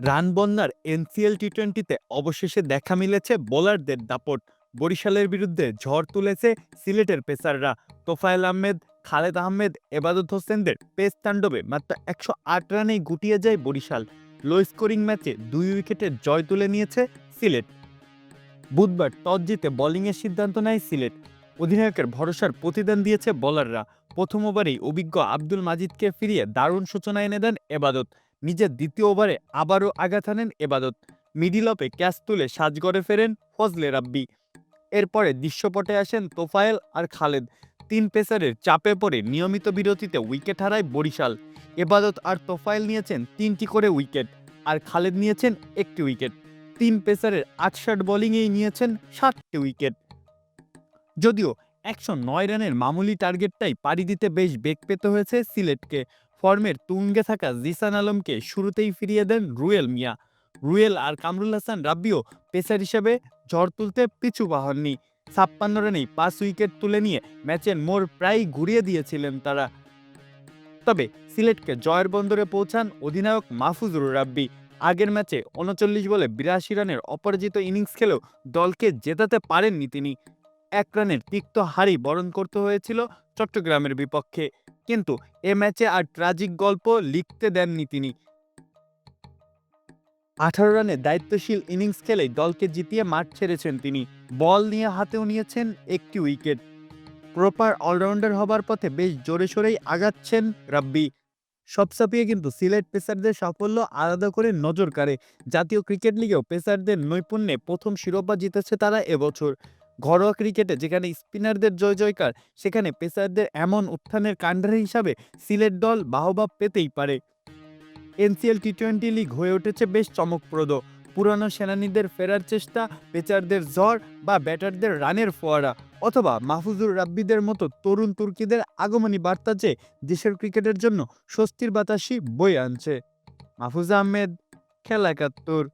Run বন্যার NCL টি-20তে অবশেষে দেখা মিলেছে বোলারদের দাপট। বরিশালের বিরুদ্ধে ঝড় তুলেছে সিলেটের পেসাররা। তোফায়েল আহমেদ, খালেদ আহমেদ, এবাদত হোসেনদের পেস তাণ্ডবে মাত্র ১০৮ রানেই গুটিয়ে যায় বরিশাল। লো স্কোরিং ম্যাচে ২ উইকেটের জয় তুলে নিয়েছে সিলেট। বুধবার টস জিতে বোলিংয়ের সিদ্ধান্ত নেয় সিলেট। অধিনায়কের ভরসার প্রতিদান দিয়েছে বোলাররা। প্রথম ওভারেই অভিজ্ঞ আব্দুল মাজিদকে ফিরিয়ে দারুণ সূচনা এনে দেন এবাদত। নিজের দ্বিতীয় ওভারে আবারও আঘাত হানেন এবাদত। মিডিল অফে ক্যাচ তুলে সাজঘরে ফেরেন ফজলে রাব্বি। এরপরে দৃশ্যপটে আসেন তোফায়েল আর খালেদ। ৩ পেসারের চাপে পড়ে নিয়মিত বিরতিতে উইকেট হারায় বরিশাল। এবাদত আর তোফায়েল নিয়েছেন ৩টি করে উইকেট, আর খালেদ নিয়েছেন ১টি উইকেট। ৩ পেসারের ৮৮ বোলিংয়েই নিয়েছেন ৭টি উইকেট। যদিও ১০৯ রানের মামুলি টার্গেটটাই পাড়ি দিতে বেশ বেগ পেতে হয়েছে সিলেটকে। ফর্মের তুঙ্গে থাকা জিসান আলমকে শুরুতেই ফিরিয়ে দেন রুয়েল মিয়া। রুয়েল আর কামরুল হাসান রাব্বিও পেসার হিসেবে ঝড় তুলতে পিছু পা হননি। ৫৬ রানেই ৫ উইকেট তুলে নিয়ে ম্যাচের মোড় প্রায় ঘুরিয়ে দিয়েছিলেন তারা। তবে সিলেটকে জয়ের বন্দরে পৌঁছান অধিনায়ক মাহফুজুর রাব্বি। আগের ম্যাচে ৩৯ বলে ৮২ রানের অপরাজিত ইনিংস খেলেও দলকে জেতাতে পারেননি তিনি। ১ রানের তিক্ত হারই বরণ করতে হয়েছিল চট্টগ্রামের বিপক্ষে। কিন্তু এ ম্যাচে আর ট্র্যাজিক গল্প লিখতে দেননি তিনি। ১৮ রানের দায়িত্বশীল ইনিংস খেলেই দলকে জিতিয়ে মাঠ ছেড়েছেন তিনি। বল নিয়ে হাতেও নিয়েছেন ১টি উইকেট। প্রপার অলরাউন্ডার হবার পথে বেশ জোরে সোরেই আগাচ্ছেন রাব্বি। সব ছাপিয়ে কিন্তু সিলেট পেসারদের সাফল্য আলাদা করে নজর কাড়ে। জাতীয় ক্রিকেট লিগেও পেসারদের নৈপুণ্যে প্রথম শিরোপা জিতেছে তারা এবছর। ঘরোয়া ক্রিকেটে যেখানে স্পিনারদের জয় জয়কার, সেখানে পেসারদের এমন উত্থানের কাণ্ডারি হিসাবে সিলেট দল বাহবা পেতেই পারে। এনসিএল টি-20 লিগ হয়ে উঠেছে বেশ চমকপ্রদ। পুরানো সেনানীদের ফেরার চেষ্টা, পেসারদের ঝড় বা ব্যাটারদের রানের ফোয়ারা, অথবা মাহফুজুর রাব্বিদের মতো তরুণ তুর্কিদের আগমনী বার্তা যে দেশের ক্রিকেটের জন্য স্বস্তির বাতাসই বয়ে আনছে। মাহফুজ আহমেদ, খেলা ৭১।